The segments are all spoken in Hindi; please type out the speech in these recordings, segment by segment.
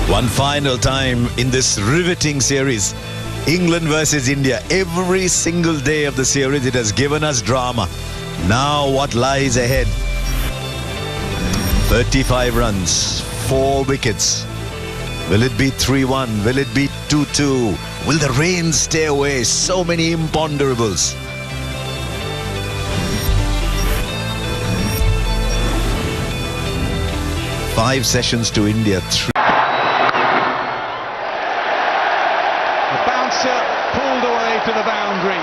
One final time in this riveting series, England versus India. Every single day of the series, it has given us drama. Now what lies ahead? 35 runs, 4 wickets. Will it be 3-1? Will it be 2-2? Will the rain stay away? So many imponderables. Five sessions to India. The bouncer pulled away to the boundary.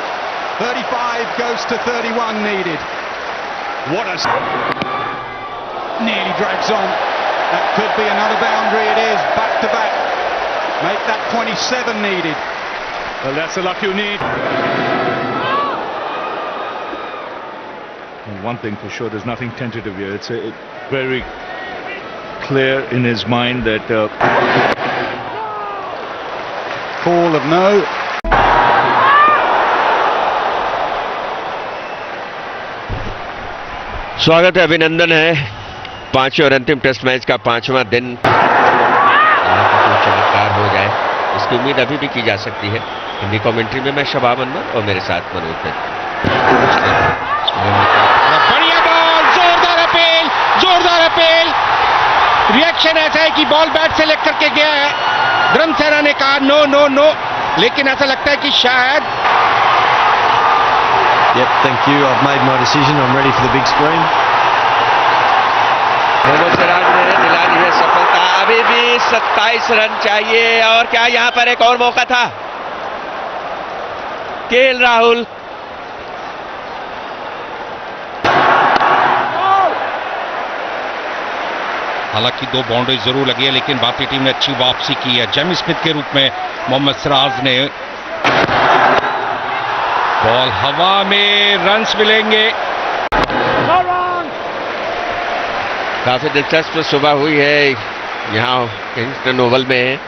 35 goes to 31 needed. What a... Nearly drags on. That could be another boundary. It is back to back. Make that 27 needed. Well, that's the luck you need. And one thing for sure, there's nothing tentative here. It's very clear in his mind that call of no. स्वागत है, अभिनंदन है। पांचवें और अंतिम टेस्ट मैच का 5वां दिन। चमत्कार हो जाए इसकी उम्मीद अभी भी की जा सकती है। हिंदी कमेंट्री में मैं शबाब अनवर और मेरे साथ मनोज है। बढ़िया बॉल, जोरदार अपील। रिएक्शन ऐसा है कि बॉल बैट से लेकर के गया है। धर्मसेना ने कहा नो, लेकिन ऐसा लगता है कि शायद Yep, thank you. I've made my decision. I'm ready for the big screen. Mohammad Siraj ने दिला दी है सफलता। अभी भी 27 रन चाहिए और क्या यहां पर एक और मौका था? केएल राहुल हालांकि 2 बाउंड्री जरूर लगी है, लेकिन भारतीय टीम ने अच्छी वापसी की है। जेमी स्मिथ के रूप में मोहम्मद सिराज ने बॉल हवा में, रन्स मिलेंगे। काफी दिलचस्प सुबह हुई है यहाँ किंगस्टन ओवल में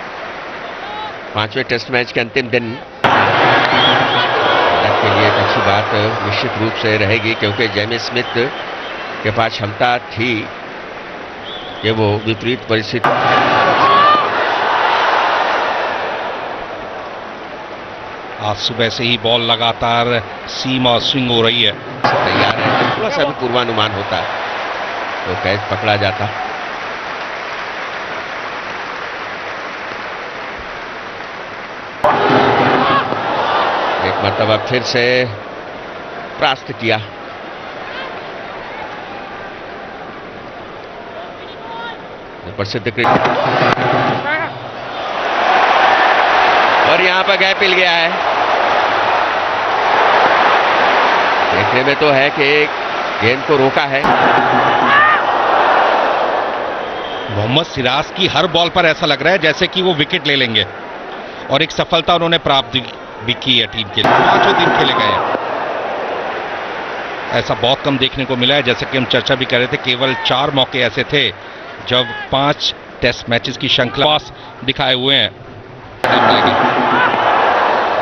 5वें टेस्ट मैच के अंतिम दिन। भारत के लिए एक अच्छी बात निश्चित रूप से रहेगी, क्योंकि जेमी स्मिथ के पास क्षमता थी कि वो विपरीत परिस्थिति आज सुबह से ही बॉल लगातार सीम और स्विंग हो रही है। तैयार है। थोड़ा सा भी पूर्वानुमान होता तो कैच पकड़ा जाता। एक मरतबा फिर से परास्त किया। प्रसिद्ध क्रिकेट और यहां पर गैप मिल गया है। देखने में तो है कि गेंद को रोका है। मोहम्मद सिराज की हर बॉल पर ऐसा लग रहा है जैसे कि वो विकेट ले लेंगे, और एक सफलता उन्होंने प्राप्त भी की है टीम के लिए। 5 दिन खेले गए हैं। ऐसा बहुत कम देखने को मिला है। जैसे कि हम चर्चा भी कर रहे थे, केवल 4 मौके ऐसे थे जब 5 टेस्ट मैचेस की श्रृंखला दिखाए हुए हैं।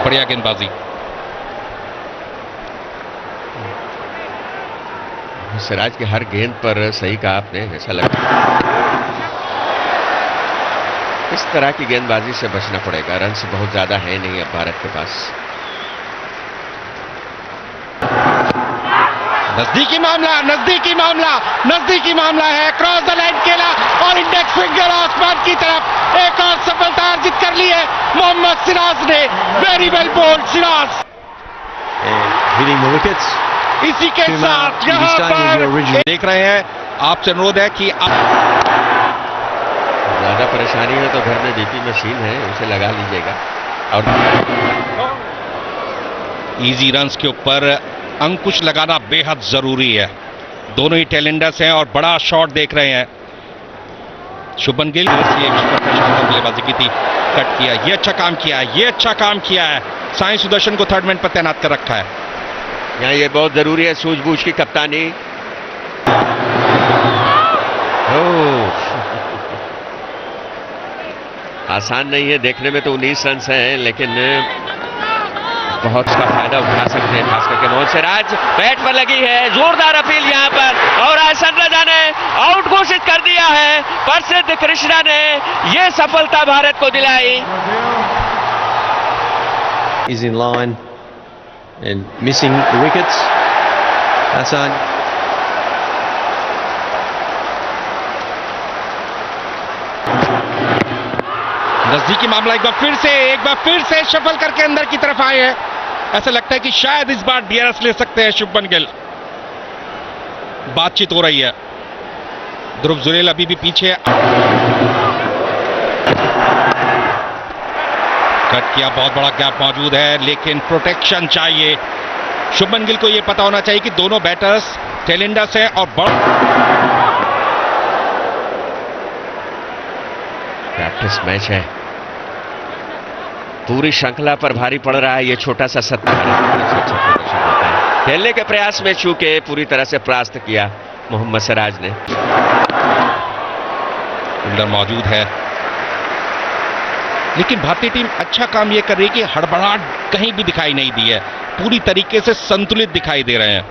बढ़िया गेंदबाजी। सिराज की हर गेंद पर सही कहा आपने, ऐसा लगता है इस तरह की गेंदबाजी से बचना पड़ेगा। रन से बहुत ज्यादा है नहीं अब भारत के पास। नजदीकी मामला है। क्रॉस द लाइन खेला और इंडेक्स फिंगर आसमान की तरफ। एक और सफलता अर्जित कर ली है मोहम्मद सिराज ने। Very well bowled Siraj. Hitting the wickets. इसी के साथ यहाँ पर देख रहे हैं। आपसे अनुरोध है कि आप ज्यादा परेशानी है तो घर में बीपी मशीन है, उसे लगा लीजिएगा। और इजी रन्स के ऊपर अंकुश लगाना बेहद जरूरी है। दोनों ही टेलेंडर्स हैं और बड़ा शॉट देख रहे हैं। शुभमन गिल बल्लेबाजी की थी, कट किया। ये अच्छा काम किया है। साई सुदर्शन को थर्ड मैन पर तैनात कर रखा है। यहाँ ये बहुत जरूरी है, सूझबूझ की कप्तानी। आसान नहीं है। देखने में तो 19 रन हैं, लेकिन बहुत इसका फायदा उठा सकते हैं, खास करके मोहम्मद सिराज। बैट पर लगी है, जोरदार अपील यहां पर, और आसन रजा ने आउट घोषित कर दिया है। प्रसिद्ध कृष्णा ने यह सफलता भारत को दिलाई। Is in line and missing the wickets. Hassan. नजदीकी मामला, एक बार फिर से शफल करके अंदर की तरफ आए हैं। ऐसा लगता है कि शायद इस बार डीआरएस ले सकते हैं शुभमन गिल। बातचीत हो रही है, ध्रुव जुरेल अभी भी पीछे है। कट किया, बहुत बड़ा गैप मौजूद है, लेकिन प्रोटेक्शन चाहिए। शुभमन गिल को यह पता होना चाहिए कि दोनों बैटर्स टेलेंडस हैं और प्रैक्टिस मैच है, पूरी श्रृंखला पर भारी पड़ रहा है ये छोटा सा सत्ता। अच्छा प्रदर्शन होता है, खेलने के प्रयास में चूके पूरी तरह से परास्त किया मोहम्मद सिराज ने। फील्डर मौजूद है, लेकिन भारतीय टीम अच्छा काम यह कर रही है कि हड़बड़ाहट कहीं भी दिखाई नहीं दी है, पूरी तरीके से संतुलित दिखाई दे रहे हैं।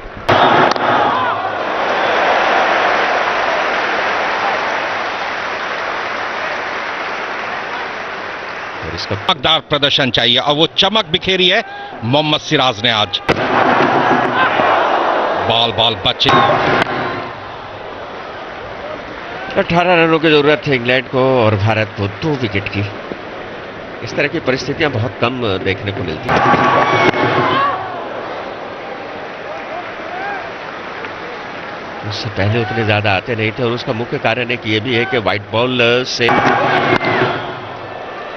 इसका चमकदार प्रदर्शन चाहिए, और वो चमक बिखेरी है मोहम्मद सिराज ने आज। बॉल बचे। 18 रनों की जरूरत है इंग्लैंड को, और भारत को 2 विकेट की। इस तरह की परिस्थितियां बहुत कम देखने को मिलती हैं। उससे पहले उतने ज्यादा आते नहीं थे, और उसका मुख्य कारण एक ये भी है कि व्हाइट बॉल से,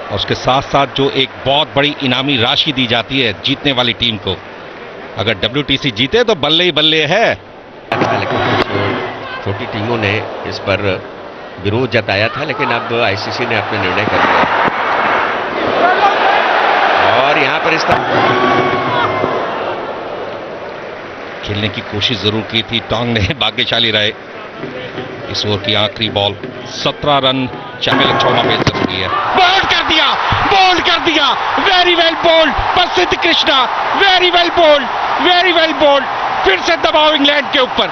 और उसके साथ साथ जो एक बहुत बड़ी इनामी राशि दी जाती है जीतने वाली टीम को। अगर WTC जीते तो बल्ले ही बल्ले है। लेकिन कुछ छोटी टीमों ने इस पर विरोध जताया था, लेकिन अब ICC ने अपने निर्णय कर लिया, और यहां पर इस खेलने की कोशिश जरूर की थी टोंग ने, भाग्यशाली रहे। इस ओवर की आखिरी बॉल, 17 रन चाहिए, 14 पेस जरूरी है। बोल्ड कर दिया, वेरी वेल बोल्ड प्रसिद्ध कृष्णा, वेरी वेल बोल्ड, फिर से दबाव इंग्लैंड के ऊपर।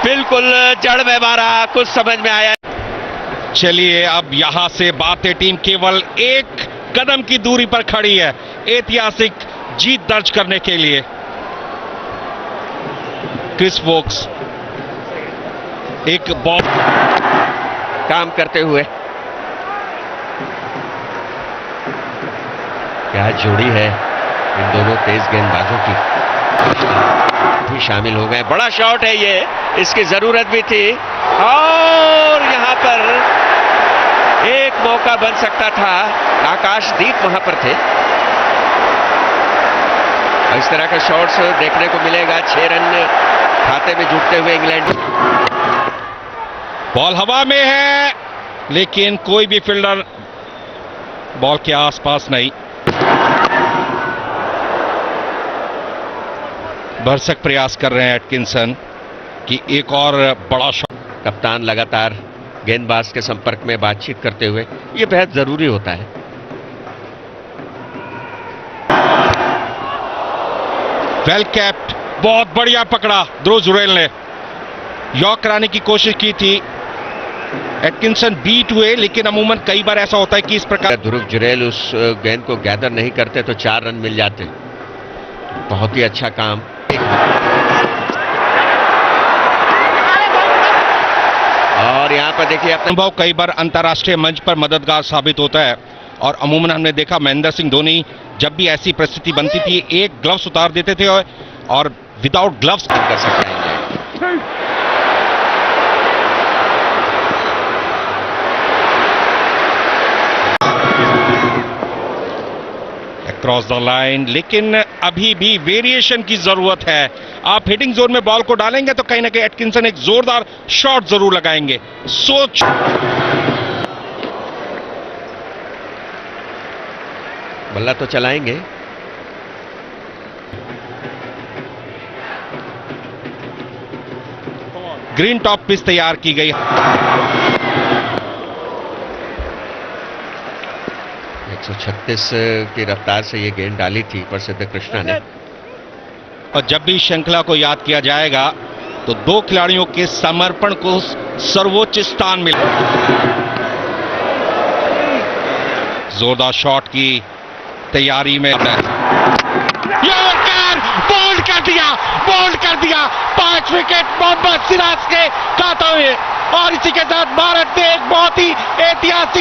बिल्कुल जड़ में मारा, कुछ समझ में आया। चलिए, अब यहां से भारतीय टीम केवल एक कदम की दूरी पर खड़ी है ऐतिहासिक जीत दर्ज करने के लिए। क्रिस वोक्स एक बॉल काम करते हुए, क्या जोड़ी है इन दोनों तेज गेंदबाजों की, भी शामिल हो गए। बड़ा शॉट है ये, इसकी जरूरत भी थी, और यहां पर एक मौका बन सकता था। आकाशदीप वहां पर थे। इस तरह का शॉट्स देखने को मिलेगा। 6 रन खाते में जुटते हुए इंग्लैंड। बॉल हवा में है, लेकिन कोई भी फील्डर बॉल के आसपास नहीं। भरसक प्रयास कर रहे हैं एटकिंसन कि एक और बड़ा शॉट। कप्तान लगातार गेंदबाज के संपर्क में बातचीत करते हुए, यह बेहद जरूरी होता है। वेल कैप्ट, बहुत बढ़िया पकड़ा ध्रुव जुरेल ने। यॉर्क कराने की कोशिश की थी, एटकिंसन बीट हुए, लेकिन अमूमन कई बार ऐसा होता है कि इस प्रकार ध्रुव जुरेल उस गेंद को गैदर नहीं करते तो 4 रन मिल जाते। बहुत ही अच्छा काम। और यहां पर देखिए अपना अनुभव कई बार अंतर्राष्ट्रीय मंच पर मददगार साबित होता है, और अमूमन हमने देखा महेंद्र सिंह धोनी जब भी ऐसी परिस्थिति बनती थी, एक ग्लव्स उतार देते थे और विदाउट ग्लव्स कर सकते हैं। क्रॉस द लाइन, लेकिन अभी भी वेरिएशन की जरूरत है। आप हिटिंग जोन में बॉल को डालेंगे तो कहीं ना कहीं एटकिंसन एक जोरदार शॉट जरूर लगाएंगे। सोच बल्ला तो चलाएंगे। ग्रीन टॉप पिच तैयार की गई। 136 की रफ्तार से ये गेंद डाली थी प्रसिद्ध कृष्णा ने। और जब भी श्रृंखला को याद किया जाएगा तो दो खिलाड़ियों के समर्पण को सर्वोच्च स्थान मिला। जोरदार शॉट की तैयारी में बोल्ड कर दिया 5 विकेट मोहम्मद सिराज के खाते में, और इसी के साथ भारत ने एक बहुत ही ऐतिहासिक